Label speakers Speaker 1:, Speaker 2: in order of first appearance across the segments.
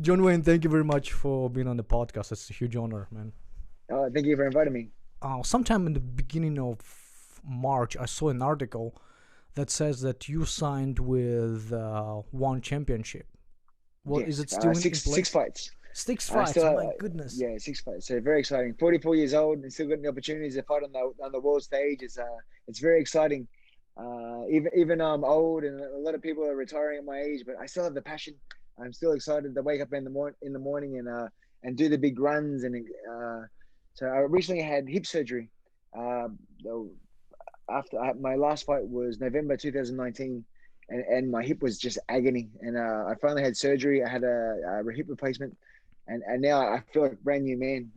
Speaker 1: John Wayne, thank you very much for being on the podcast. It's a huge honor, man.
Speaker 2: Thank you for inviting me.
Speaker 1: Sometime in the beginning of March, I saw an article that says that you signed with One Championship. Well, is
Speaker 2: Yes,
Speaker 1: it still in
Speaker 2: six
Speaker 1: place?
Speaker 2: fights.
Speaker 1: Six
Speaker 2: I
Speaker 1: fights.
Speaker 2: still,
Speaker 1: Oh my goodness.
Speaker 2: yeah, 6 fights. So very exciting. 44 years old and still getting the opportunities to fight on the world stage. It's very exciting. Even though I'm old and a lot of people are retiring at my age, but I still have the passion. I'm still excited to wake up in the morning and do the big runs so I recently had hip surgery. Uh, my last fight was November 2019, and my hip was just agony. And I finally had surgery. I had a hip replacement, and now I feel like a brand new man.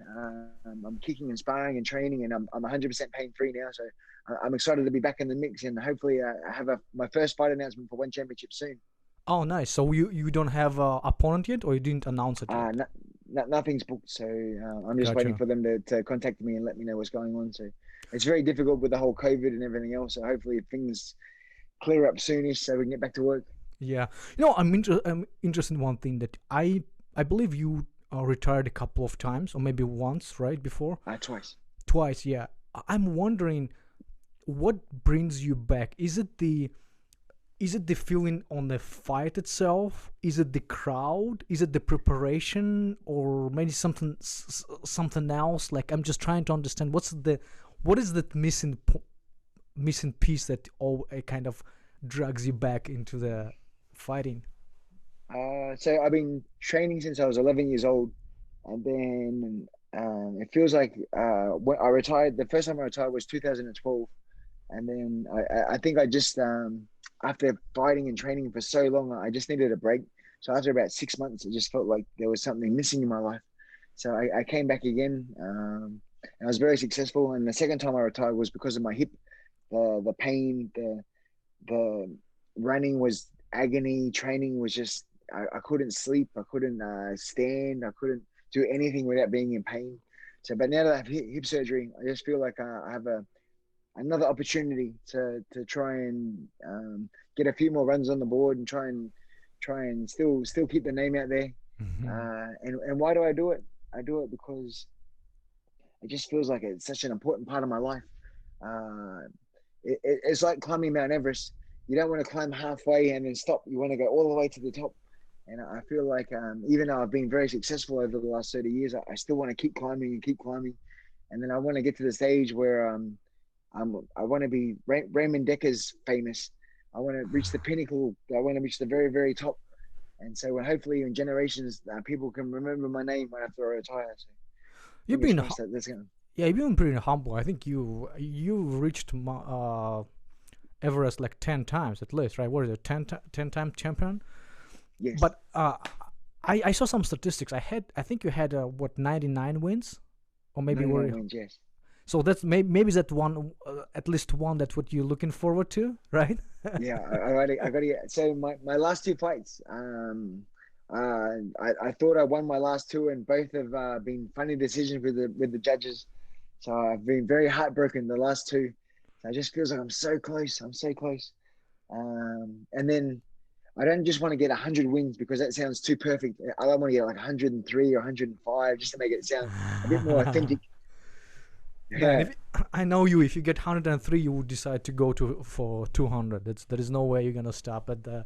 Speaker 2: I'm kicking and sparring and training, and I'm 100% pain free now. So I'm excited to be back in the mix, and hopefully I have my first fight announcement for One Championship soon.
Speaker 1: Oh, nice. So you don't have a opponent yet, or you didn't announce it
Speaker 2: Uh,
Speaker 1: yet?
Speaker 2: no, Nothing's booked, so I'm just waiting
Speaker 1: Gotcha.
Speaker 2: for them to contact me and let me know what's going on. So it's very difficult with the whole COVID and everything else. So hopefully things clear up soonish so we can get back to work.
Speaker 1: Yeah. I'm interested in one thing that I believe you retired a couple of times, or maybe once, right before.
Speaker 2: Twice.
Speaker 1: Twice, yeah. I'm wondering what brings you back. Is it the feeling on the fight itself? Is it the crowd? Is it the preparation, or maybe something else? Like, I'm just trying to understand what is that missing piece that all kind of drags you back into the fighting.
Speaker 2: So I've been training since I was 11 years old, and then it feels like when I retired. The first time I retired was 2012, and then I think I just after fighting and training for so long, I just needed a break. So after about 6 months, it just felt like there was something missing in my life. So I came back again, and I was very successful. And the second time I retired was because of my hip, the pain, the running was agony. Training was just I couldn't sleep. I couldn't stand. I couldn't do anything without being in pain. So, but now that I have hip surgery, I just feel like I have another opportunity to try and get a few more runs on the board and try and still keep the name out there.
Speaker 1: Mhm.
Speaker 2: And why do I do it? I do it because it just feels like it's such an important part of my life. Uh, it's like climbing Mount Everest. You don't want to climb halfway and then stop. You want to go all the way to the top. And I feel like even though I've been very successful over the last 30 years, I still want to keep climbing and keep climbing. And then I want to get to the stage where I want to be Raymond Decker's famous. I want to reach the pinnacle. I want to reach the very, very top. And so hopefully in generations, people can remember my name after I retire. So
Speaker 1: You've
Speaker 2: fingers
Speaker 1: been
Speaker 2: crossed that that's going to.
Speaker 1: Yeah, you've been pretty humble. I think you reached Everest like 10 times at least, right? What is it, 10 time champion?
Speaker 2: Yes.
Speaker 1: But I saw some statistics. I think you had what, 99 wins, or maybe were
Speaker 2: 99
Speaker 1: you?
Speaker 2: wins, yes.
Speaker 1: So that's maybe that one, at least one. That's what you're looking forward to, right?
Speaker 2: Yeah, I got to get. So my last two fights, I thought I won my last two, and both have been funny decisions with the judges. So I've been very heartbroken the last two. So it just feels like I'm so close. I'm so close. And then I don't just want to get 100 wins because that sounds too perfect. I don't want to get like 103 or 105 just to make it sound a bit more authentic.
Speaker 1: Man,
Speaker 2: Yeah,
Speaker 1: if I know you, if you get 103, you would decide to go to for 200. There is no way you're gonna stop at the.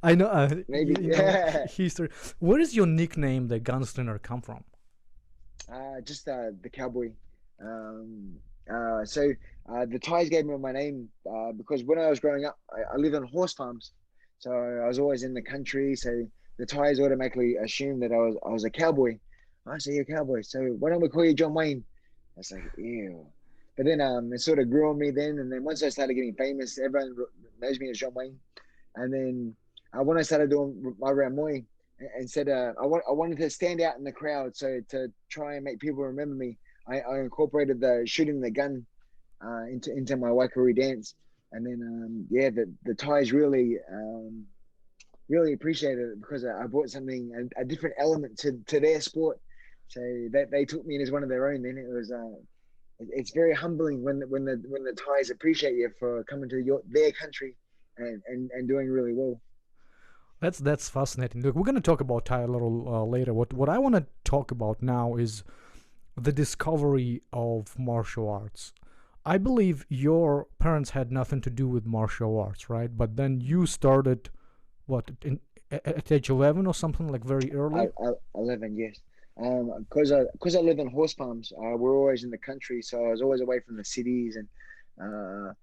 Speaker 1: I know,
Speaker 2: maybe. Yeah.
Speaker 1: history. Where does your nickname, the Gunslinger, come from?
Speaker 2: Just the cowboy. Um, the Thais gave me my name because when I was growing up, I lived on horse farms, so I was always in the country. So the Thais automatically assumed that I was a cowboy. I say you're a cowboy, so why don't we call you John Wayne? I was like, ew. But then it sort of grew on me then, and then once I started getting famous, everyone knows me as John Wayne. And then when I started doing my Muay and said I wanted to stand out in the crowd, so to try and make people remember me, I incorporated the shooting the gun into my Waikari dance, and then yeah, the Thais really appreciated it because I brought something a different element to their sport, so that they took me in as one of their own. Then it was it's very humbling when the Thais appreciate you for coming to their country and doing really well.
Speaker 1: That's fascinating. Look, we're gonna talk about Thai a little later. What I want to talk about now is the discovery of martial arts. I believe your parents had nothing to do with martial arts, right? But then you started what at age 11 or something, like very early.
Speaker 2: 11, yes. Because I live in horse farms, we're always in the country, so I was always away from the cities, and uh,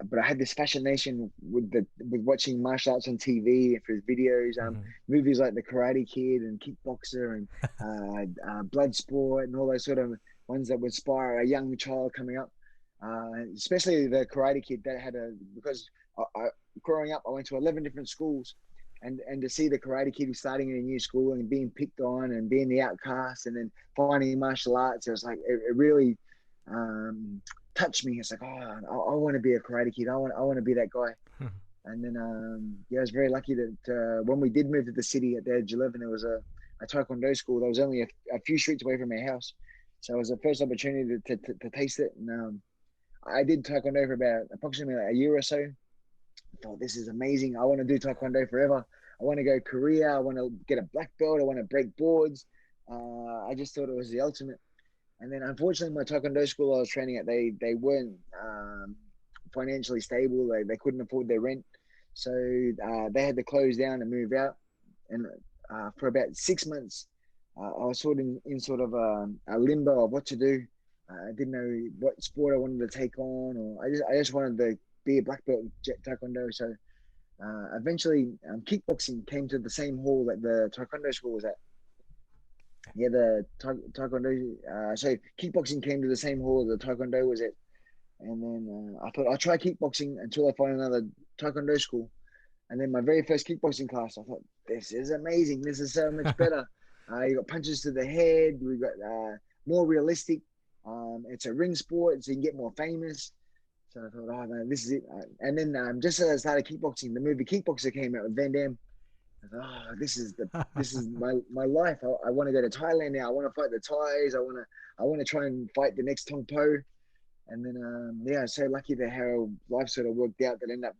Speaker 2: but I had this fascination with watching martial arts on TV and through videos,
Speaker 1: Hmm.
Speaker 2: movies like The Karate Kid and Kickboxer and Bloodsport and all those sort of ones that would inspire a young child coming up. Especially the Karate Kid that had because growing up I went to 11 different schools, and to see the Karate Kid starting in a new school and being picked on and being the outcast and then finding martial arts, it was like it really um, touched me. It's like, oh, I want to be a Karate Kid. I want to be that guy. And then yeah, I was very lucky that when we did move to the city at the age of 11, there was a Taekwondo school that was only a few streets away from my house. So it was the first opportunity to taste it. And I did Taekwondo for about approximately like a year or so. I thought, this is amazing. I want to do Taekwondo forever. I want to go Korea. I want to get a black belt. I want to break boards. I just thought it was the ultimate. And then unfortunately, my Taekwondo school I was training at, they weren't financially stable. They couldn't afford their rent. So they had to close down and move out. And for about 6 months, I was sort of a limbo of what to do. I didn't know what sport I wanted to take on, or I just wanted to be a black belt in Taekwondo. So eventually, kickboxing came to the same hall that the Taekwondo school was at. Yeah, the Taekwondo. So kickboxing came to the same hall the Taekwondo was at, and then I thought I'll try kickboxing until I find another Taekwondo school. And then my very first kickboxing class, I thought, this is amazing. This is so much better. You got punches to the head. We got more realistic. It's a ring sport, so you can get more famous. So I thought, oh man, this is it. And then just as I started kickboxing, the movie Kickboxer came out with Van Damme. I thought, oh, this is my life. I want to go to Thailand now. I want to fight the Thais. I want to try and fight the next Tong Po. And then yeah, so lucky that how life sort of worked out that ended up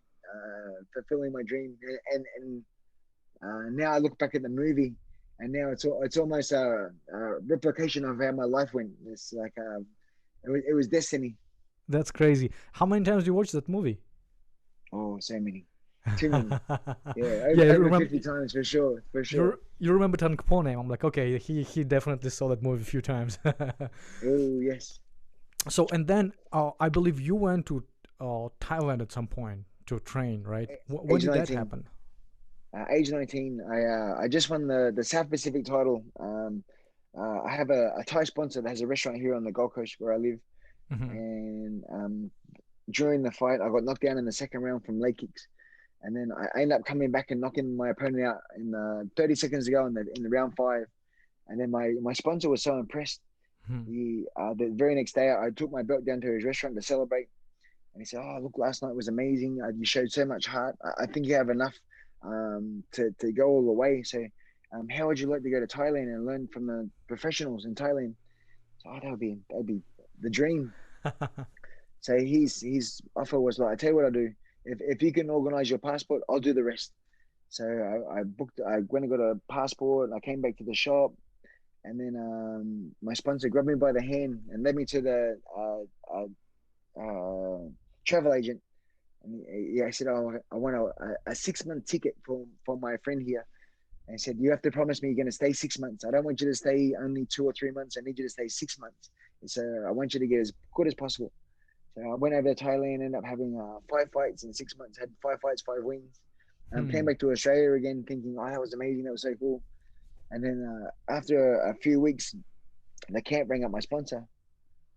Speaker 2: fulfilling my dream. And now I look back at the movie, and now it's almost a replication of how my life went. It's like it was destiny.
Speaker 1: That's crazy. How many times do you watch that movie?
Speaker 2: Oh, so many, too many. Yeah,
Speaker 1: Yeah, you
Speaker 2: over
Speaker 1: remember
Speaker 2: 50 times for sure, for sure.
Speaker 1: you remember Tan Capone. I'm like, okay, he definitely saw that movie a few times.
Speaker 2: Oh yes.
Speaker 1: So and then I believe you went to Thailand at some point to train, right? When
Speaker 2: Age
Speaker 1: did that
Speaker 2: 19.
Speaker 1: happen?
Speaker 2: Age 19, I just won the South Pacific title. I have a Thai sponsor that has a restaurant here on the Gold Coast where I live,
Speaker 1: Hmm.
Speaker 2: and during the fight, I got knocked down in the second round from leg kicks, and then I ended up coming back and knocking my opponent out in 30 seconds to go in the round five, and then my sponsor was so impressed. He the very next day, I took my belt down to his restaurant to celebrate. And he said, "Oh, look, last night was amazing. You showed so much heart. I think you have enough to go all the way. So, how would you like to go to Thailand and learn from the professionals in Thailand?" So, oh, that'd be the dream. So his offer was like, "I tell you what I'll do. If you can organize your passport, I'll do the rest." So I booked. I went and got a passport. I came back to the shop, and then my sponsor grabbed me by the hand and led me to the travel agent. And yeah, I said, "Oh, I want a 6 month ticket for my friend here." And he said, "You have to promise me you're going to stay 6 months. I don't want you to stay only 2 or 3 months. I need you to stay 6 months. So I want you to get as good as possible." So I went over to Thailand, ended up having 5 fights in 6 months. Had 5 fights, 5 wins. Came
Speaker 1: Hmm.
Speaker 2: back to Australia again, thinking, "Oh, that was amazing. That was so cool." And then after a few weeks, the camp rang up my sponsor,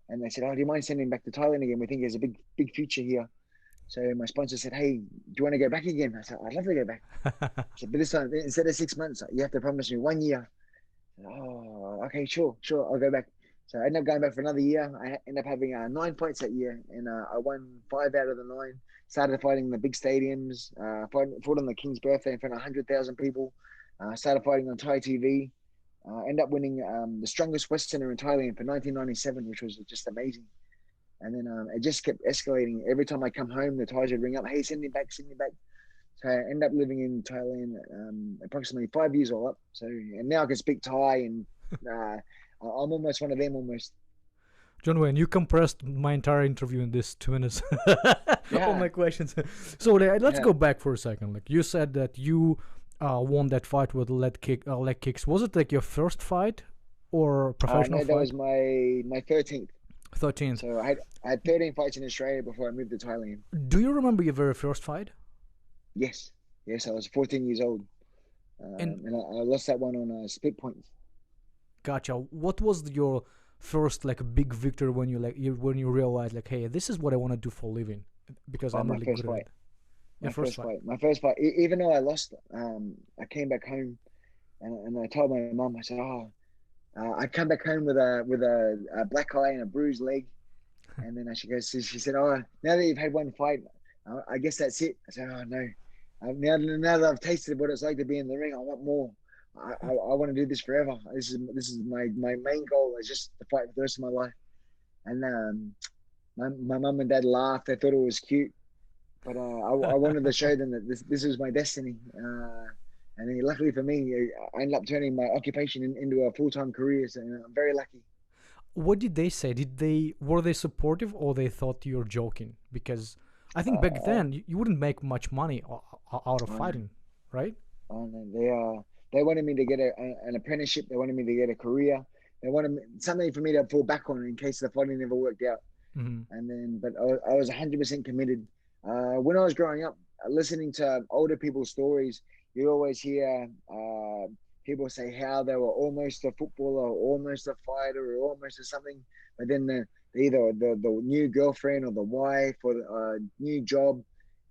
Speaker 2: and they said, "Oh, do you mind sending him back to Thailand again? We think there's a big future here." So my sponsor said, "Hey, do you want to go back again?" I said, "I'd love to go back." He said, "But this time, instead of 6 months, you have to promise me 1 year." Said, "Oh, okay, sure, I'll go back." So I ended up going back for another year. I ended up having 9 fights that year, and I won 5 out of the 9. Started fighting in the big stadiums. Fought on the King's birthday in front of 100,000 people. Started fighting on Thai TV. Ended up winning the strongest Westerner in Thailand for 1997, which was just amazing. And then it just kept escalating. Every time I come home, the Thais would ring up, "Hey, send me back, send me back." So I ended up living in Thailand approximately 5 years all up. So and now I can speak Thai, and I'm almost one of them almost.
Speaker 1: John Wayne, you compressed my entire interview in this 2 minutes. All my
Speaker 2: Yeah,
Speaker 1: questions. So let's
Speaker 2: yeah.
Speaker 1: go back for a second. Like you said that you won that fight with leg kicks. Was it like your first fight or professional
Speaker 2: No, that
Speaker 1: fight?
Speaker 2: was my 13th.
Speaker 1: 13th.
Speaker 2: So I had 13 fights in Australia before I moved to Thailand.
Speaker 1: Do you remember your very first fight?
Speaker 2: Yes, yes. I was 14 years old,
Speaker 1: And
Speaker 2: and I lost that one on split points.
Speaker 1: gotcha. What was your first like big victory when when you realized like, hey, this is what I want to do for a living because
Speaker 2: Oh,
Speaker 1: I'm
Speaker 2: my
Speaker 1: really
Speaker 2: first
Speaker 1: good at
Speaker 2: fight.
Speaker 1: it. Your
Speaker 2: My
Speaker 1: first
Speaker 2: first
Speaker 1: fight.
Speaker 2: fight. My first fight. Even though I lost, I came back home, and I told my mum. I said, "Oh, I come back home with a black eye and a bruised leg." And then she goes, she said, "Oh, now that you've had one fight, I guess that's it." I said, "Oh no, now that I've tasted what it's like to be in the ring, I want more. I want to do this forever. This is my main goal is just to fight for the rest of my life." And my mum and dad laughed. They thought it was cute, but I wanted to show them that this was my destiny. And then luckily for me, I ended up turning my occupation into a full-time career. So I'm very lucky.
Speaker 1: What did they say? Were they supportive or they thought you're joking? Because I think back
Speaker 2: Uh,
Speaker 1: then you wouldn't make much money out of
Speaker 2: I know.
Speaker 1: fighting, right?
Speaker 2: They wanted me to get an apprenticeship. They wanted me to get a career. They wanted something for me to fall back on in case the fighting never worked out.
Speaker 1: Mm-hmm.
Speaker 2: And then, but I was 100% committed. When I was growing up, listening to older people's stories, you always hear people say how they were almost a footballer, or almost a fighter, or almost a something. But then either the new girlfriend or the wife or the new job.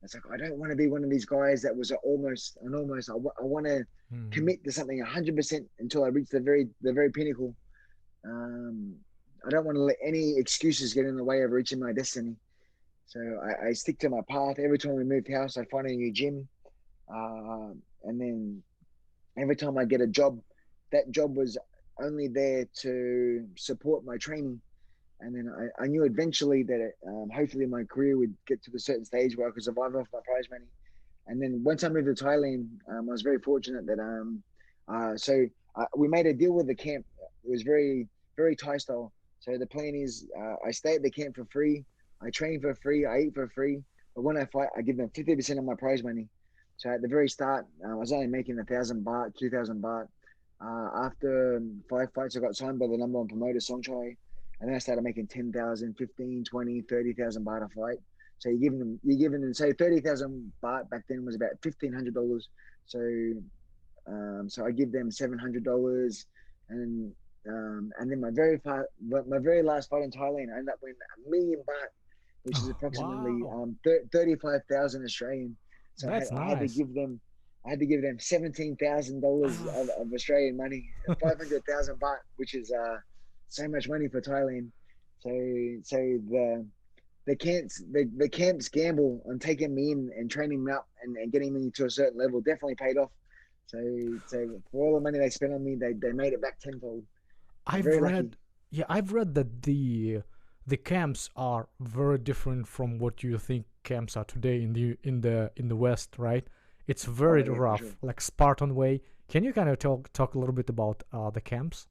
Speaker 2: It's like I don't want to be one of these guys that was an almost. I want to
Speaker 1: Mm-hmm.
Speaker 2: commit to something 100% until I reach the very pinnacle. Um, I don't want to let any excuses get in the way of reaching my destiny. So I stick to my path. Every time we moved house, I find a new gym. And then every time I get a job, that job was only there to support my training. And then I knew eventually that hopefully my career would get to a certain stage where I could survive off my prize money. And then once I moved to Thailand, I was very fortunate that we made a deal with the camp. It was very Thai style. So the plan is I stay at the camp for free, I train for free, I eat for free. But when I fight, I give them 50% of my prize money. So at the very start, I was only making 1,000 baht, 2,000 baht. After 5 fights, I got signed by the number one promoter, Saenchai, and then I started making 10,000, 15, 20, 30,000 baht a fight. So you're giving them say 30,000 baht back then was about $1,500. So so I give them $700, and and then my very last fight in Thailand, I ended up winning 1,000,000 baht, which is
Speaker 1: Oh,
Speaker 2: approximately
Speaker 1: wow,
Speaker 2: 35,000 Australian. So
Speaker 1: that's
Speaker 2: I had to
Speaker 1: nice.
Speaker 2: give them. I had to give them $17,000 of Australian money, 500,000 baht, which is so much money for Thailand. So so the camps gamble on taking me in and training me up and getting me to a certain level definitely paid off. So so for all the money they spent on me, they made it back tenfold. I'm
Speaker 1: I've
Speaker 2: very lucky.
Speaker 1: read, yeah, I've read that the camps are very different from what you think camps are today in the West, right? It's very
Speaker 2: Oh yeah, for sure.
Speaker 1: rough, like Spartan way. Can you kind of talk a little bit about the camps?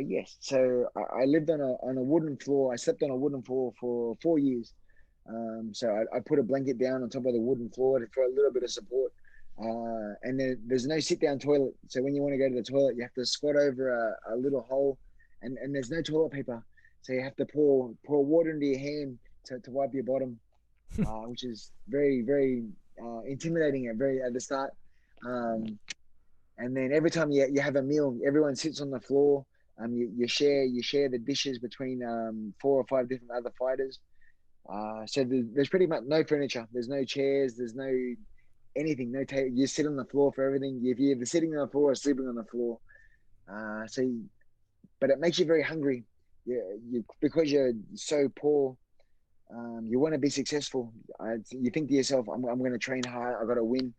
Speaker 2: Yes. So I lived on a wooden floor. I slept on a wooden floor for 4 years. So I put a blanket down on top of the wooden floor for a little bit of support. And then there's no sit down toilet. So when you want to go to the toilet, you have to squat over a little hole, and there's no toilet paper. So you have to pour water into your hand to wipe your bottom, which is very intimidating at the start. Um, and then every time you have a meal, everyone sits on the floor. You share the dishes between 4 or 5 different other fighters. So there's pretty much no furniture. There's no chairs. There's no anything. No table. You sit on the floor for everything. If you're either sitting on the floor or sleeping on the floor. But it makes you very hungry. You because you're so poor. You want to be successful. You think to yourself, I'm going to train hard. I got to win.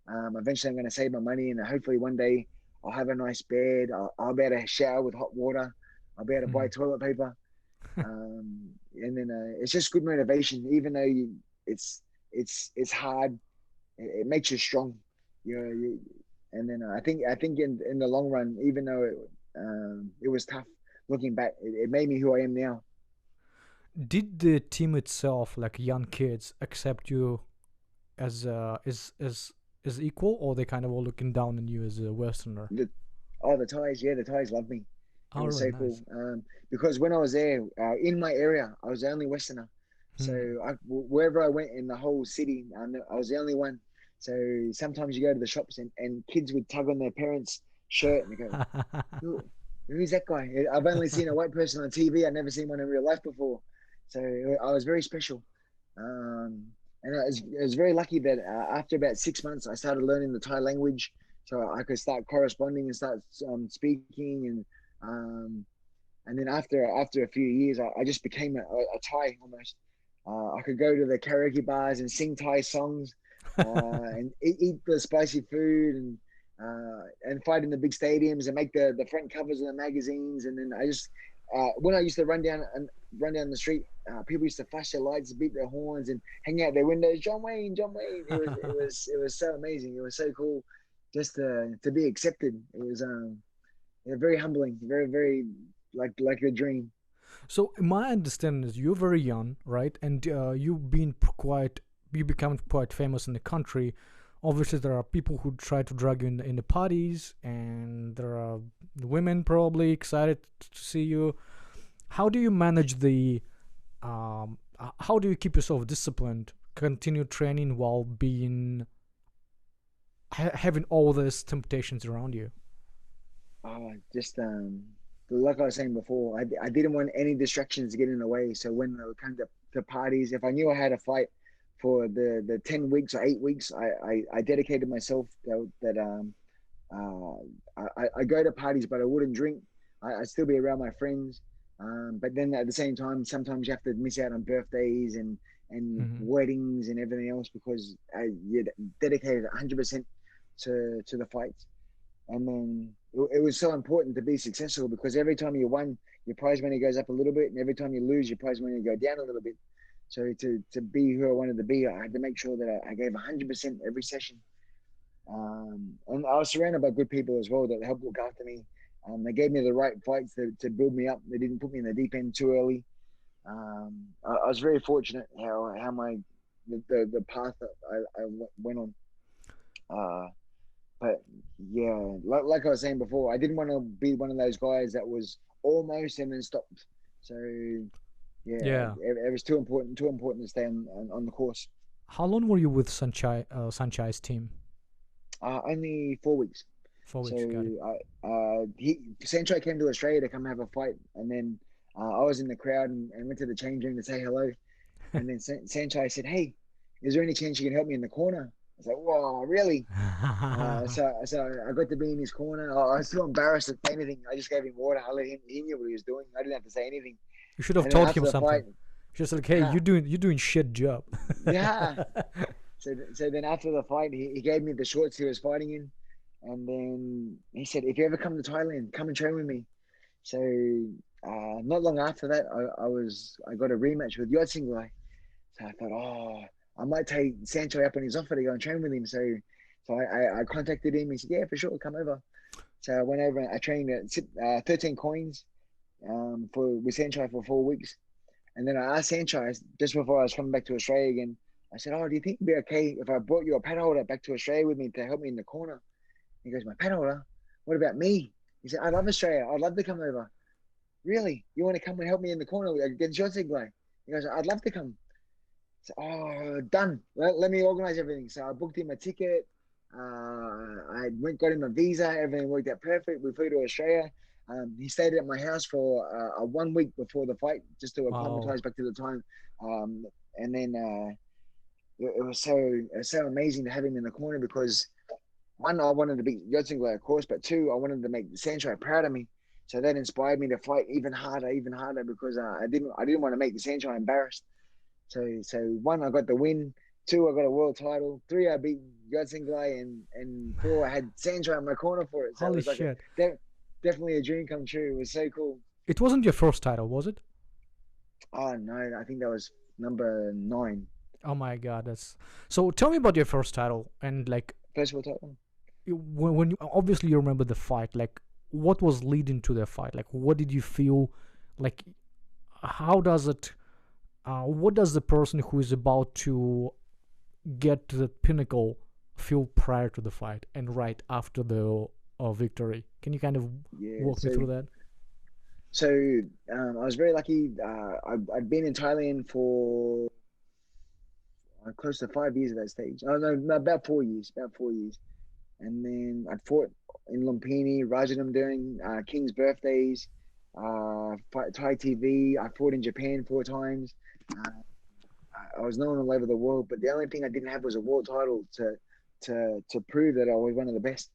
Speaker 2: Eventually, I'm going to save my money, and hopefully, one day I'll have a nice bed. I'll be able to shower with hot water. I'll be able to buy toilet paper. And then it's just good motivation, even though it's hard. it makes you strong. You and then I think in the long run, even though it was tough, looking back, it made me who I am now.
Speaker 1: Did the team itself, like young kids, accept you as as equal, or they kind of all looking down on you as a Westerner?
Speaker 2: The the Thais, yeah, the Thais loved me. It
Speaker 1: Oh,
Speaker 2: was
Speaker 1: really
Speaker 2: so cool.
Speaker 1: nice.
Speaker 2: Because when I was there, in my area, I was the only Westerner. So
Speaker 1: Hmm.
Speaker 2: wherever I went in the whole city, I was the only one. So sometimes you go to the shops and kids would tug on their parents' shirt and they go, Who, who's that guy? I've only seen a white person on TV. I've never seen one in real life before. So I was very special. Um, and I was very lucky that after about 6 months, I started learning the Thai language. So I could start corresponding and start speaking. And then after a few years, I just became a Thai almost. I could go to the karaoke bars and sing Thai songs and eat the spicy food and fight in the big stadiums and make the front covers of the magazines. And then when I used to run down the street, people used to flash their lights, beat their horns, and hang out their windows. John Wayne, John Wayne. It was so amazing. It was so cool just to be accepted. It was yeah, very humbling, very like a dream.
Speaker 1: So my understanding is you're very young, right? And you become quite famous in the country. Obviously, there are people who try to drag you in the parties, and there are women probably excited to see you. How do you manage the? How do you keep yourself disciplined? Continue training while being having all these temptations around you.
Speaker 2: Just like I was saying before, I didn't want any distractions to get in the way. So when I would come to parties, if I knew I had a fight for the 10 weeks or 8 weeks, I dedicated myself I go to parties, but I wouldn't drink. I'd still be around my friends. But then at the same time, sometimes you have to miss out on birthdays and
Speaker 1: Hmm.
Speaker 2: weddings and everything else because you're dedicated 100% to the fights. And then it was so important to be successful because every time you won, your prize money goes up a little bit, and every time you lose, your prize money go down a little bit. So to be who I wanted to be, I had to make sure that I gave 100% every session. And I was surrounded by good people as well that helped look after me. They gave me the right fights to build me up. They didn't put me in the deep end too early. I was very fortunate how the path that I went on. Uh, but yeah, like I was saying before, I didn't want to be one of those guys that was almost and then stopped. So yeah,
Speaker 1: Yeah.
Speaker 2: it was too important to stay on the course.
Speaker 1: How long were you with Saenchai's team?
Speaker 2: Only 4 weeks.
Speaker 1: 4 weeks. Got it.
Speaker 2: So Saenchai came to Australia to come have a fight, and then I was in the crowd and went to the change room to say hello. And then Saenchai said, "Hey, is there any chance you can help me in the corner?" I was like, "Whoa, really?" So I got to be in his corner. I was too embarrassed to say anything. I just gave him water. I let him. He knew what he was doing. I didn't have to say anything.
Speaker 1: You should have
Speaker 2: And then
Speaker 1: told
Speaker 2: after
Speaker 1: him
Speaker 2: the
Speaker 1: something.
Speaker 2: fight,
Speaker 1: Just like, hey, you're doing shit job.
Speaker 2: yeah. So then after the fight, he gave me the shorts he was fighting in, and then he said, "If you ever come to Thailand, come and train with me." So not long after that, I got a rematch with Yodsinglai. So I thought, oh, I might take Saenchai up on his offer to go and train with him. So I contacted him. He said, "Yeah, for sure, come over." So I went over and I trained at 13 coins for with Saenchai for 4 weeks. And then I asked Sanchez just before I was coming back to Australia again. I said, "Oh, do you think it'd be okay if I brought you a pad holder back to Australia with me to help me in the corner?" He goes, "My pad holder? What about me?" He said, "I love Australia. I'd love to come over." "Really? You want to come and help me in the corner against your Ziggler?" He goes, "I'd love to come." So, oh, done. Let me organize everything. So I booked him a ticket. I got him a visa. Everything worked out perfect. We flew to Australia. He stayed at my house for 1 week before the fight, just to
Speaker 1: Wow.
Speaker 2: acclimatize back to the time. Um, and then it was so amazing to have him in the corner because one, I wanted to beat Yotzingler, of course, but two, I wanted to make Saenchai proud of me. So that inspired me to fight even harder because I didn't want to make the Saenchai embarrassed. So one, I got the win. Two, I got a world title. Three, I beat Gunslinger, and four, I had Sancho in my corner for it. So it
Speaker 1: Holy
Speaker 2: was like
Speaker 1: shit.
Speaker 2: definitely a dream come true. It was so cool.
Speaker 1: It wasn't your first title, was it?
Speaker 2: Oh no, I think that was number 9.
Speaker 1: Oh my God, that's so. Tell me about your first title and like
Speaker 2: First world title.
Speaker 1: when you obviously you remember the fight. Like, what was leading to the fight? Like, what did you feel? Like, how does it? What does the person who is about to get to the pinnacle feel prior to the fight and right after the victory? Can you kind of
Speaker 2: Yeah.
Speaker 1: walk me through that?
Speaker 2: So I was very lucky. I'd been in Thailand for close to 5 years at that stage. Oh no, about 4 years. About 4 years. And then I'd fought in Lumpini, Rajadam during King's birthdays, Thai TV. I fought in Japan 4 times. Uh, I was known all over the world, but the only thing I didn't have was a world title to prove that I was one of the best.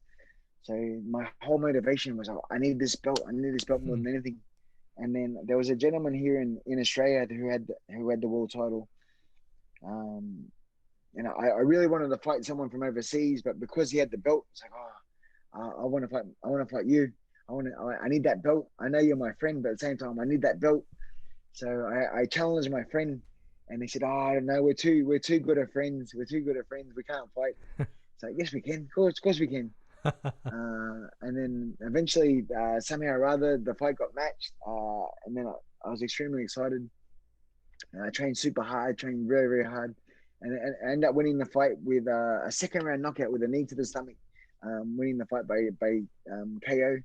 Speaker 2: So my whole motivation was, I need this belt. I need this belt more
Speaker 1: Hmm.
Speaker 2: than anything. And then there was a gentleman here in Australia who had the world title. Um, and I really wanted to fight someone from overseas, but because he had the belt, it's like, I want to fight. I want to fight you. I need that belt. I know you're my friend, but at the same time, I need that belt. So I challenged my friend, and he said, "Oh, no, we're too good of friends. We're too good of friends. We can't fight." So yes, we can. Of course we can. And then eventually, somehow or other, the fight got matched. And then I was extremely excited. I trained super hard, trained very, very hard, and I ended up winning the fight with a second round knockout with a knee to the stomach, winning the fight by KO.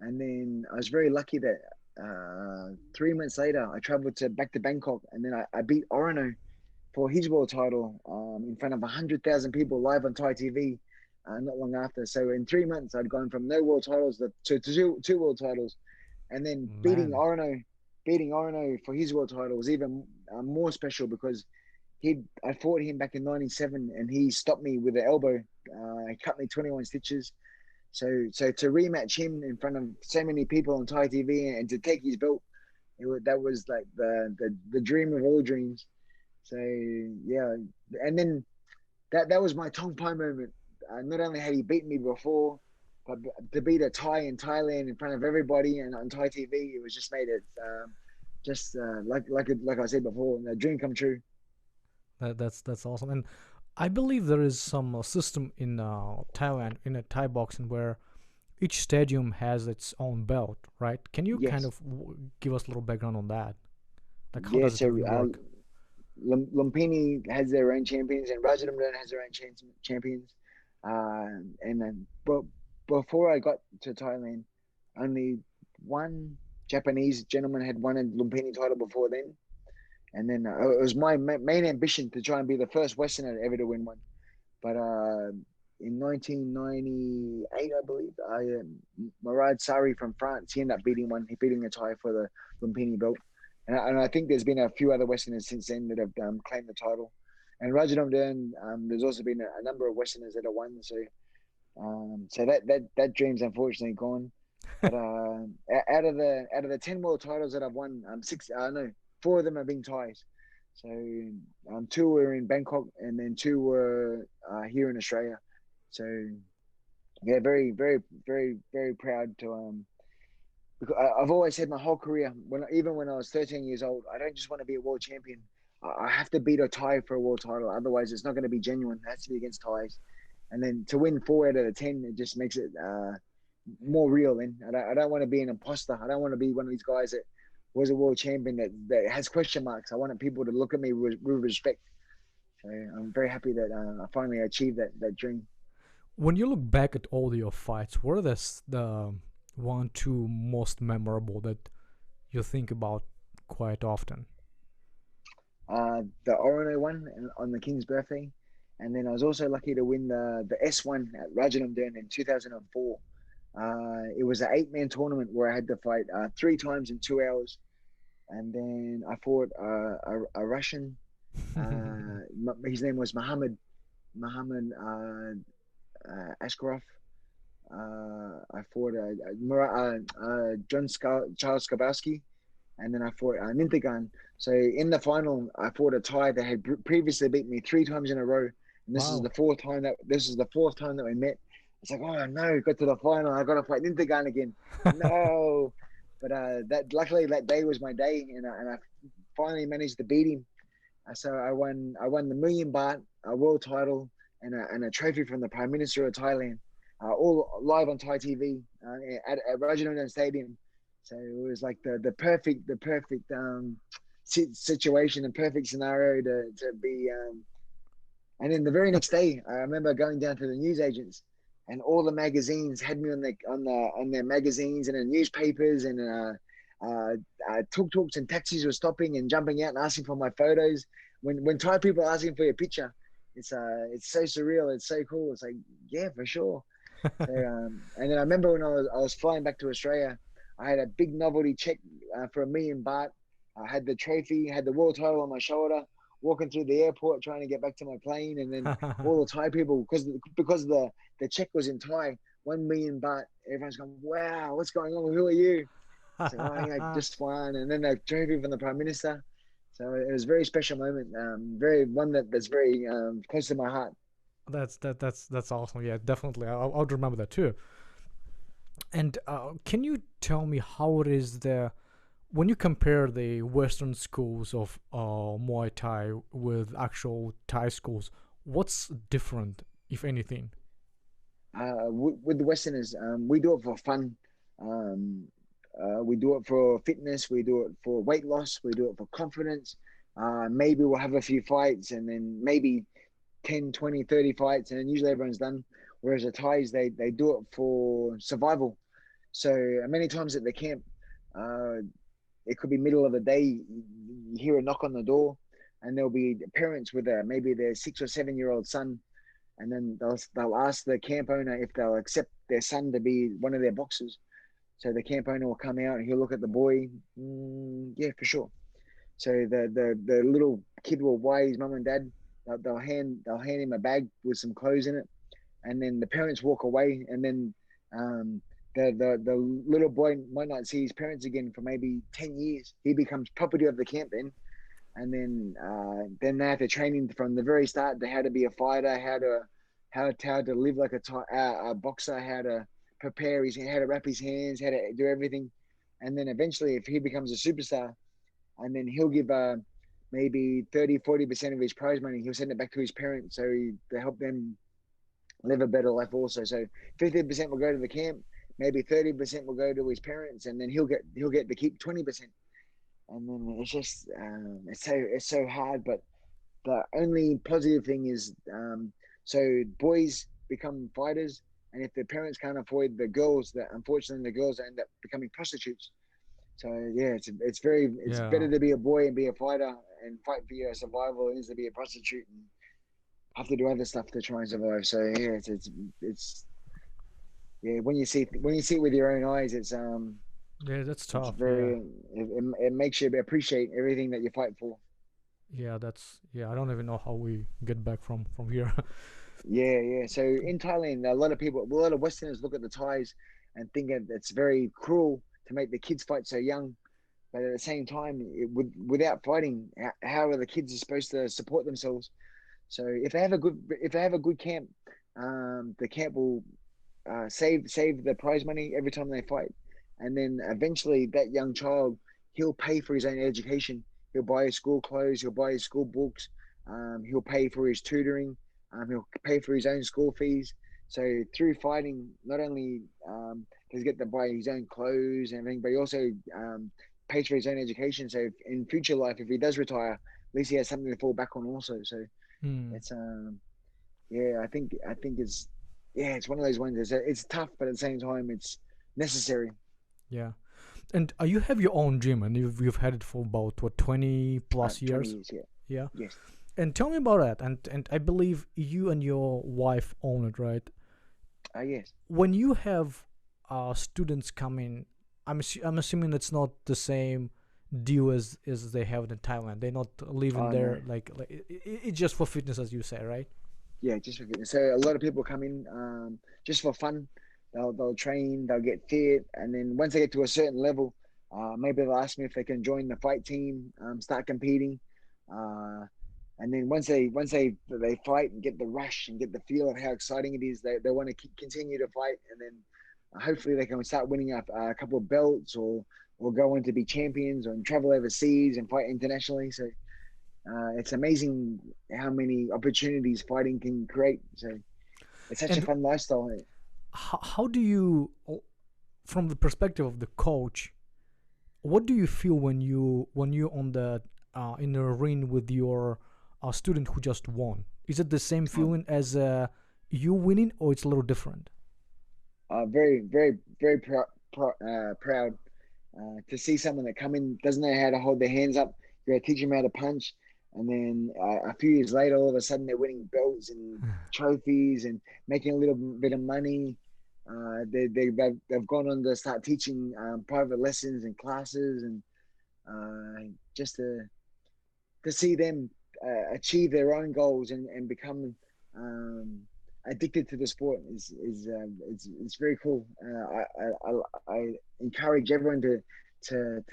Speaker 2: And then I was very lucky that 3 months later, I traveled back to Bangkok, and then I beat Orono for his world title in front of 100,000 people live on Thai TV. Not long after, so in 3 months, I'd gone from no world titles to two world titles, and then
Speaker 1: Man.
Speaker 2: beating Orono for his world title was even more special because I fought him back in '97, and he stopped me with the elbow. He cut me 21 stitches. So to rematch him in front of so many people on Thai TV and to take his belt, that was like the dream of all dreams. So yeah, and then that was my Tong Pai moment. Not only had he beaten me before, but to beat a Thai in Thailand in front of everybody and on Thai TV, it was just made it just like I said before, a dream come true.
Speaker 1: That's awesome. And I believe there is some system in Thailand in a Thai boxing where each stadium has its own belt, right? Can you kind
Speaker 2: Yes,
Speaker 1: of give us a little background on that? Like, how
Speaker 2: yeah.
Speaker 1: does it
Speaker 2: So
Speaker 1: even work?
Speaker 2: Lumpini has their own champions, and Rajadamnern has their own champions. And then, but before I got to Thailand, only one Japanese gentleman had won a Lumpini title before then. And then it was my main ambition to try and be the first Westerner ever to win one. But in 1998, I believe, Murad Sari from France, he ended up beating one. He beating a tie for the Lumpini belt. And I think there's been a few other Westerners since then that have claimed the title. And Rajadam Dern, there's also been a number of Westerners that have won. So that dream's unfortunately gone. But out of the 10 world titles that I've won, six no 4 of them have been ties. So 2 were in Bangkok, and then 2 were here in Australia. So yeah, very very very very proud to because I've always said my whole career, even when I was 13 years old, I don't just want to be a world champion. I have to beat a Thai for a world title. Otherwise, it's not going to be genuine. It has to be against Thais. And then to win 4 out of the 10, it just makes it more real. Then I don't want to be an imposter. I don't want to be one of these guys that was a world champion that has question marks. I wanted people to look at me with respect. So I'm very happy that I finally achieved that dream.
Speaker 1: When you look back at all your fights, what are the one, two most memorable that you think about quite often?
Speaker 2: The Orono one on the King's birthday, and then I was also lucky to win the S1 at Rajadam Dern in 2004. It was an 8-man tournament where I had to fight 3 times in 2 hours, and then I fought a Russian. His name was Muhammad Askarov. I fought John Charles Skabowski, and then I fought Nintagan. So in the final, I fought a Thai that had previously beat me 3 times in a row, and
Speaker 1: Wow.
Speaker 2: this is the fourth time that we met. It's like, oh no, got to the final, I got to fight Nintagan again. No, but that luckily that day was my day, and I finally managed to beat him. So I won the million baht, a world title, and a trophy from the Prime Minister of Thailand, all live on Thai TV at Rajadamnern Stadium. So it was like the perfect situation, the perfect scenario to be. And then the very next day, I remember going down to the newsagents, and all the magazines had me on their magazines and the newspapers, and tuk-tuks and taxis were stopping and jumping out and asking for my photos. When Thai people are asking for your picture, it's so surreal. It's so cool. It's like, yeah, for sure. So and then I remember when I was flying back to Australia, I had a big novelty check for 1 million baht. I had the trophy, had the world title on my shoulder, walking through the airport trying to get back to my plane, and then all the Thai people, because the check was in Thai, 1 million baht. Everyone's going, wow, what's going on? Who are you? So I just flying, and then the trophy from the Prime Minister. So it was a very special moment, very one that's very close to my heart.
Speaker 1: That's awesome. Yeah, definitely. I'll remember that too. And can you tell me how it is there when you compare the Western schools of Muay Thai with actual Thai schools? What's different, if anything?
Speaker 2: With the Westerners, we do it for fun. Um, we do it for fitness. We do it for weight loss. We do it for confidence. Maybe we'll have a few fights, and then maybe 10, 20, 30 fights, and then usually everyone's done. Whereas the Thais, they do it for survival. So many times at the camp, uh, it could be middle of the day. You hear a knock on the door, and there'll be parents with maybe their 6 or 7 year old son, and then they'll ask the camp owner if they'll accept their son to be one of their boxers. So the camp owner will come out and he'll look at the boy. Yeah, for sure. So the little kid will buy his mum and dad. They'll hand him a bag with some clothes in it, and then the parents walk away, and then um, the little boy might not see his parents again for maybe 10 years. He becomes property of the camp then, and then they have to train him from the very start to how to be a fighter, how to live like a boxer, how to how to wrap his hands, how to do everything, and then eventually, if he becomes a superstar, and then he'll give maybe 30-40% of his prize money, he'll send it back to his parents to help them live a better life also. So 50% will go to the camp, maybe 30% will go to his parents, and then he'll get to keep 20%. And then it's just it's so hard. But the only positive thing is, so boys become fighters, and if their parents can't afford the girls, that unfortunately the girls end up becoming prostitutes. So yeah, it's
Speaker 1: Yeah,
Speaker 2: better to be a boy and be a fighter and fight for your survival than it is to be a prostitute and have to do other stuff to try and survive. So yeah, it's yeah, when you see it with your own eyes,
Speaker 1: yeah, that's
Speaker 2: it's
Speaker 1: tough. Yeah,
Speaker 2: very it makes you appreciate everything that you fight for.
Speaker 1: yeah, that's yeah. I don't even know how we get back from here.
Speaker 2: Yeah, yeah. So in Thailand, a lot of Westerners look at the Thais and think that it's very cruel to make the kids fight so young. But at the same time, without fighting, how are the kids supposed to support themselves? So if they have a good camp, the camp will save the prize money every time they fight, and then eventually that young child, he'll pay for his own education. He'll buy his school clothes. He'll buy his school books. He'll pay for his tutoring. He'll pay for his own school fees. So through fighting, not only does he get to buy his own clothes and everything, but he also pays for his own education. So in future life, if he does retire, at least he has something to fall back on also. So
Speaker 1: Hmm.
Speaker 2: it's yeah, I think it's one of those ones. It's tough, but at the same time, it's necessary.
Speaker 1: Yeah. And you have your own gym, and you've had it for about what 20 plus
Speaker 2: 20
Speaker 1: years.
Speaker 2: years, yeah,
Speaker 1: Yeah.
Speaker 2: yes.
Speaker 1: And tell me about that. And I believe you and your wife own it, right?
Speaker 2: Yes.
Speaker 1: When you have students come in, I'm assuming it's not the same deal as they have in Thailand. They're not living
Speaker 2: Oh no,
Speaker 1: there like it's just for fitness, as you say, right?
Speaker 2: yeah, just for fitness. So a lot of people come in just for fun. They'll train, they'll get fit, and then once they get to a certain level, maybe they'll ask me if they can join the fight team, start competing. Uh, and then once they fight and get the rush and get the feel of how exciting it is, they want to continue to fight, and then hopefully they can start winning up a couple of belts or go on to be champions and travel overseas and fight internationally. So It's amazing how many opportunities fighting can create. So it's such a
Speaker 1: And
Speaker 2: fun lifestyle.
Speaker 1: how do you, from the perspective of the coach, what do you feel when you're on the in the ring with your student who just won? Is it the same
Speaker 2: Um,
Speaker 1: feeling as you winning, or it's a little different?
Speaker 2: very, very, very proud to see someone that come in doesn't know how to hold their hands up. You got to teach them how to punch, and then a few years later, all of a sudden they're winning belts and trophies and making a little bit of money. They've gone on to start teaching private lessons and classes, and just to see them achieve their own goals and become um, addicted to the sport is it's very cool. I encourage everyone to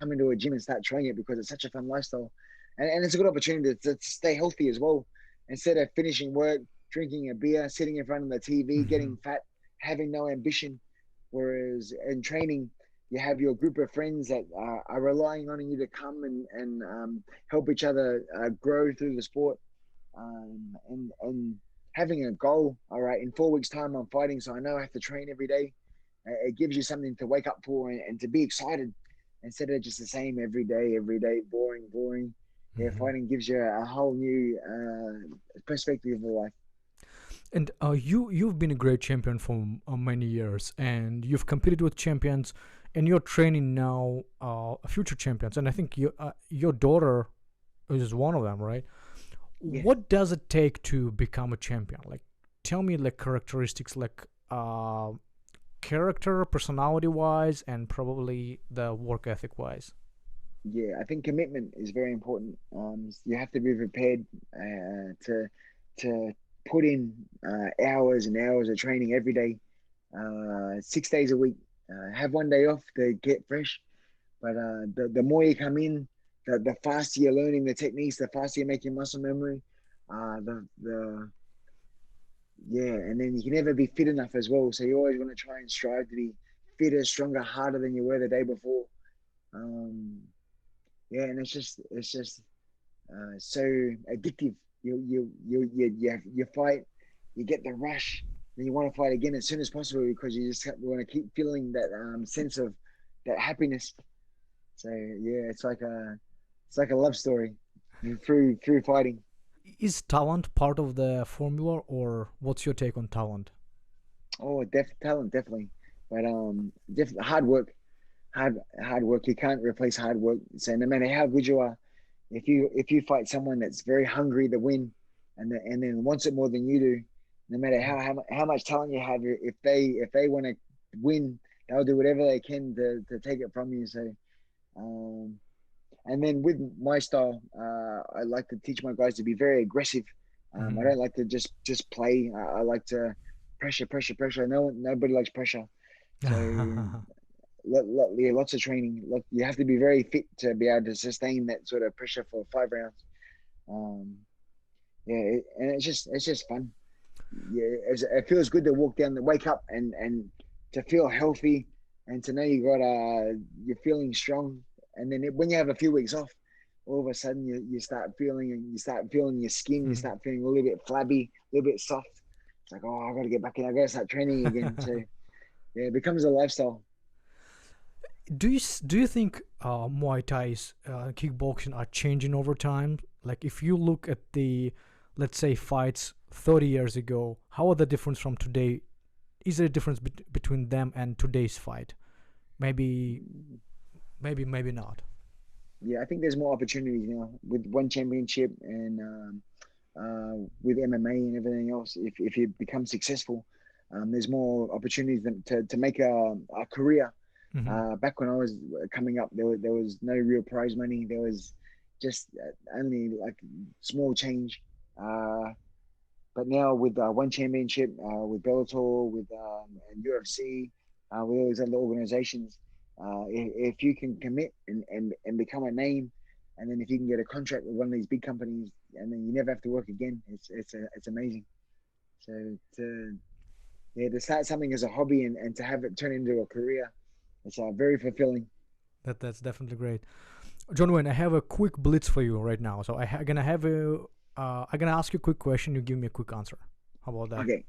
Speaker 2: come into a gym and start training it because it's such a fun lifestyle, and it's a good opportunity to stay healthy as well. Instead of finishing work, drinking a beer, sitting in front of the TV,
Speaker 1: Hmm.
Speaker 2: getting fat, having no ambition, whereas in training you have your group of friends that are relying on you to come and help each other grow through the sport, and having a goal. All right, in 4 weeks' time, I'm fighting, so I know I have to train every day. It gives you something to wake up for and to be excited instead of just the same every day, boring, boring. Yeah,
Speaker 1: Hmm.
Speaker 2: fighting gives you a whole new perspective of life.
Speaker 1: And you've been a great champion for many years, and you've competed with champions, and you're training now future champions. And I think your daughter is one of them, right?
Speaker 2: Yeah,
Speaker 1: What does it take to become a champion? Like, tell me like characteristics, like character, personality wise, and probably the work ethic wise.
Speaker 2: yeah. I think commitment is very important. You have to be prepared to put in hours and hours of training every day, 6 days a week. Have one day off to get fresh. But the more you come in, the faster you're learning the techniques, the faster you're making muscle memory. The Yeah, and then you can never be fit enough as well. So you always want to try and strive to be fitter, stronger, harder than you were the day before. Um, yeah, and it's just so addictive. You fight, you get the rush, then you want to fight again as soon as possible because you just want to keep feeling that sense of that happiness. So yeah, it's like a love story through fighting.
Speaker 1: Is talent part of the formula, or what's your take on talent?
Speaker 2: Oh, talent definitely, but hard work, hard work. You can't replace hard work. So no matter how good you are, if you fight someone that's very hungry to win, and then wants it more than you do, no matter how much talent you have, if they want to win, they'll do whatever they can to take it from you. So um, and then with my style, I like to teach my guys to be very aggressive. I
Speaker 1: Hmm.
Speaker 2: don't like to just play. I like to pressure, pressure, pressure. Nobody likes pressure. So yeah, lots of training. You have to be very fit to be able to sustain that sort of pressure for 5 rounds. Um, yeah, and it's just fun. Yeah, it feels good to wake up and to feel healthy and to know you're feeling strong. And then when you have a few weeks off, all of a sudden you start feeling your skin, you start feeling a little bit flabby, a little bit soft. It's like, oh, I got to get back in. I got to start training again. So yeah, it becomes a lifestyle.
Speaker 1: Do you think Muay Thai's kickboxing are changing over time? Like, if you look at the, let's say, fights 30 years ago, how are the difference from today? Is there a difference between them and today's fight? Maybe, maybe not.
Speaker 2: Yeah, I think there's more opportunities now with one championship and with MMA and everything else. If you become successful, there's more opportunities to make a career.
Speaker 1: Hmm.
Speaker 2: Back when I was coming up, there was no real prize money. There was just only like small change. Uh, but now with one championship, with Bellator, with and UFC, with all these other organizations, if you can commit and become a name, and then if you can get a contract with one of these big companies, and then you never have to work again, it's amazing. So to start something as a hobby and to have it turn into a career, it's very fulfilling.
Speaker 1: That's definitely great. John Wayne, I have a quick blitz for you right now. So gonna have a I'm gonna ask you a quick question. You give me a quick answer. How about that?
Speaker 2: Okay,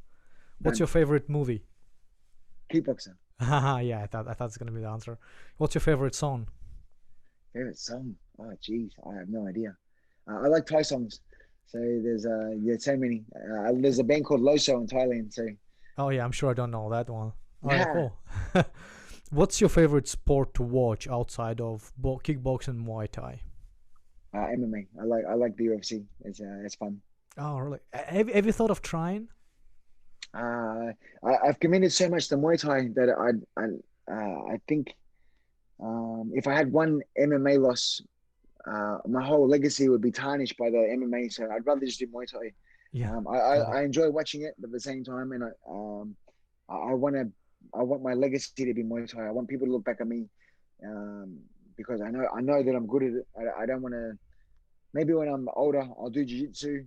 Speaker 1: What's
Speaker 2: done.
Speaker 1: your favorite movie?
Speaker 2: Kickboxer.
Speaker 1: Yeah, I thought it's gonna be the answer. What's your favorite song?
Speaker 2: Favorite song? Oh, geez, I have no idea. I like Thai songs. So there's yeah, so many. There's a band called Loso in Thailand. So
Speaker 1: Oh yeah, I'm sure I don't know that one. All right,
Speaker 2: yeah,
Speaker 1: cool. What's your favorite sport to watch outside of kickboxing and Muay Thai?
Speaker 2: MMA. I like the UFC. It's fun.
Speaker 1: Oh really? Have you thought of trying?
Speaker 2: I've committed so much to Muay Thai that I think if I had one MMA loss, my whole legacy would be tarnished by the MMA. So I'd rather just do Muay Thai.
Speaker 1: Yeah,
Speaker 2: I,
Speaker 1: got
Speaker 2: I
Speaker 1: it.
Speaker 2: I enjoy watching it, but at the same time, and I want to I want my legacy to be Muay Thai. I want people to look back at me, um, because I know that I'm good at it. I don't want to. Maybe when I'm older, I'll do jiu-jitsu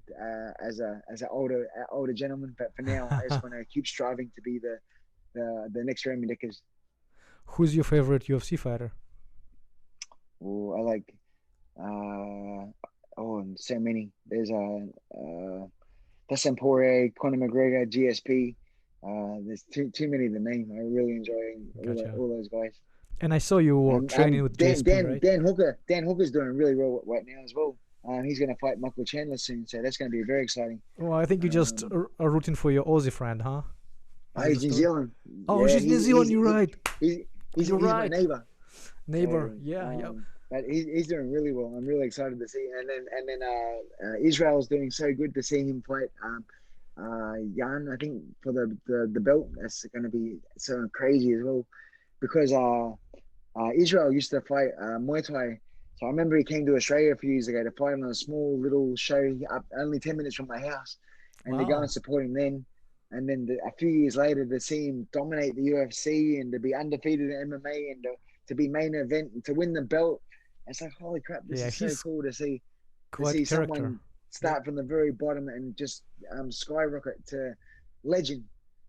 Speaker 2: as an older gentleman. But for now, I just want to keep striving to be the next Raymond Dickers.
Speaker 1: Who's your favorite UFC fighter?
Speaker 2: Or I like and so many. There's Dustin Poirier, Conor McGregor, GSP. There's too many to name. I really enjoy
Speaker 1: Gotcha.
Speaker 2: all those guys.
Speaker 1: And I saw you were training with
Speaker 2: Dan
Speaker 1: GSP,
Speaker 2: Dan
Speaker 1: right?
Speaker 2: Dan Hooker. Dan Hooker's doing really well right now as well. He's going to fight Michael Chandler soon, so that's going to be very exciting.
Speaker 1: Well, I think you just
Speaker 2: Um,
Speaker 1: are rooting for your Aussie friend, huh? Is that the
Speaker 2: he's New
Speaker 1: story?
Speaker 2: Zealand.
Speaker 1: Oh,
Speaker 2: Yeah,
Speaker 1: she's New Zealand. You're
Speaker 2: he,
Speaker 1: right.
Speaker 2: he's
Speaker 1: You're
Speaker 2: he's my
Speaker 1: right.
Speaker 2: neighbor.
Speaker 1: Neighbor.
Speaker 2: So,
Speaker 1: Yeah, yeah.
Speaker 2: but he's doing really well. I'm really excited to see. And then Israel's doing so good to see him fight Jan. I think for the belt. That's going to be so crazy as well, because Israel used to fight Muay Thai. So I remember he came to Australia a few years ago to fight on a small little show up only 10 minutes from my house, and to go and
Speaker 1: Wow.
Speaker 2: support him then. And then a few years later, to see him dominate the UFC and to be undefeated in MMA and to be main event and to win the belt, it's like holy crap! This
Speaker 1: Yeah,
Speaker 2: is so
Speaker 1: he's
Speaker 2: cool to see
Speaker 1: quite character.
Speaker 2: someone
Speaker 1: Yep.
Speaker 2: start from the very bottom and just skyrocket to legend.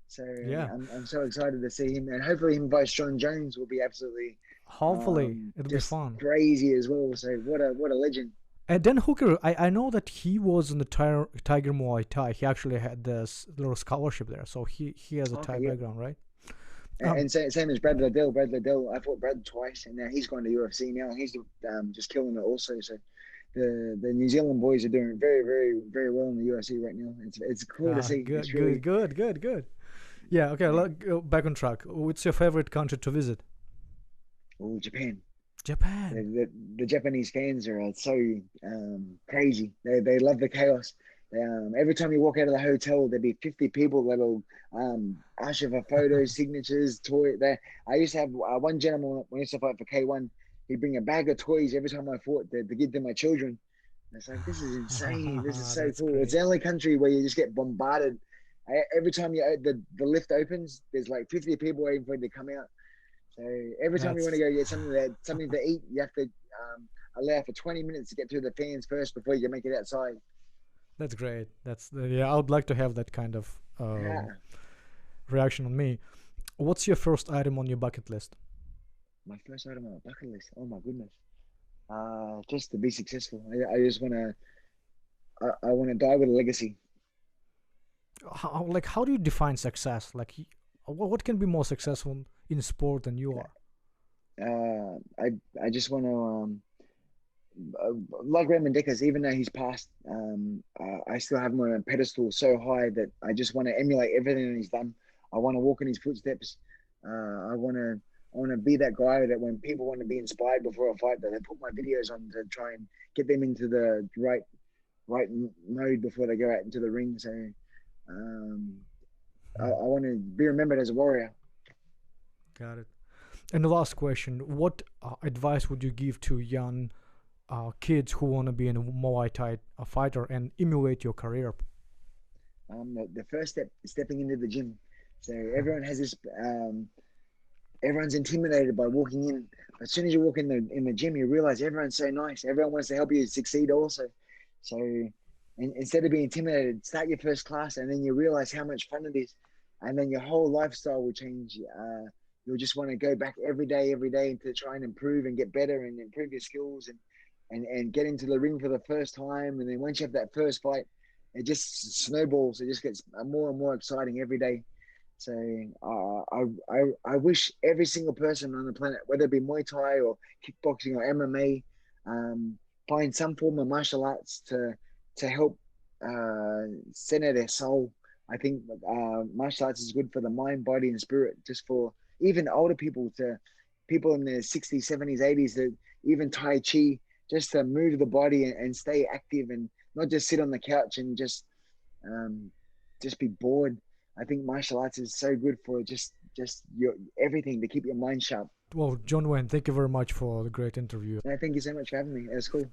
Speaker 2: So
Speaker 1: Yeah.
Speaker 2: I'm so excited to see him, and hopefully him versus John Jones will be absolutely
Speaker 1: Hopefully, it'll be
Speaker 2: just
Speaker 1: fun.
Speaker 2: crazy as well. So what a legend.
Speaker 1: And then Hooker, I know that he was in the Tiger Muay Thai. He actually had this little scholarship there, so he has a
Speaker 2: Okay,
Speaker 1: Thai
Speaker 2: yeah.
Speaker 1: background, right?
Speaker 2: And same as Brad Liddell. Brad Liddell, I fought Brad twice, and now he's gone to UFC now. He's just killing it also. So the New Zealand boys are doing very, very, very well in the UFC right now. It's cool to see.
Speaker 1: Good,
Speaker 2: It's
Speaker 1: good,
Speaker 2: really
Speaker 1: good, good, good. Yeah. Okay.
Speaker 2: yeah.
Speaker 1: Let's go back on track. What's your favorite country to visit?
Speaker 2: Oh, Japan. The,
Speaker 1: Japan.
Speaker 2: the, the Japanese fans are so crazy. They love the chaos. Every time you walk out of the hotel, there'd be 50 people that'll usher for photos, signatures, toy. There, I used to have one gentleman when I used to fight for K1. He'd bring a bag of toys every time I fought to give to my children. And it's like this is insane. This is so
Speaker 1: That's
Speaker 2: cool. It's
Speaker 1: great.
Speaker 2: the only country where you just get bombarded. Every time the lift opens, there's like 50 people waiting for it to come out. So every time you want to
Speaker 1: That's
Speaker 2: go get something to eat, you have to allow for 20 minutes to get through the fans first before you can make it outside.
Speaker 1: that's great. Yeah. I would like to have that kind of
Speaker 2: Yeah.
Speaker 1: reaction on me. What's your first item on your bucket list?
Speaker 2: My first item on my bucket list. Oh my goodness. Just to be successful. I just I want to die with a legacy.
Speaker 1: How do you define success? What can be more successful in sport than you are?
Speaker 2: I just want to like Raymond Dickers, even though he's passed, I still have him on a pedestal so high that I just want to emulate everything that he's done. I want to walk in his footsteps. I want to be that guy that when people want to be inspired before a fight, that they put my videos on to try and get them into the right mode before they go out into the ring. So um, I want to be remembered as a warrior.
Speaker 1: Got it. And the last question: what advice would you give to young kids who want to be a Muay Thai fighter and emulate your career?
Speaker 2: The first step is stepping into the gym. So everyone has this. Everyone's intimidated by walking in. But as soon as you walk in the gym, you realize everyone's so nice. Everyone wants to help you succeed also. So instead of being intimidated, start your first class, and then you realize how much fun it is, and then your whole lifestyle will change. You'll just want to go back every day to try and improve and get better and improve your skills. And and get into the ring for the first time, and then once you have that first fight, it just snowballs. It just gets more and more exciting every day. So I wish every single person on the planet, whether it be Muay Thai or kickboxing or MMA, find some form of martial arts to help center their soul. I think martial arts is good for the mind, body, and spirit. Just for even older people, to people in their 60s, 70s, 80s, that even Tai Chi, just to move the body and stay active and not just sit on the couch and um, just be bored. I think martial arts is so good for just your everything to keep your mind sharp.
Speaker 1: Well, John Wayne, thank you very much for the great interview.
Speaker 2: And I thank you so much for having me. It was cool.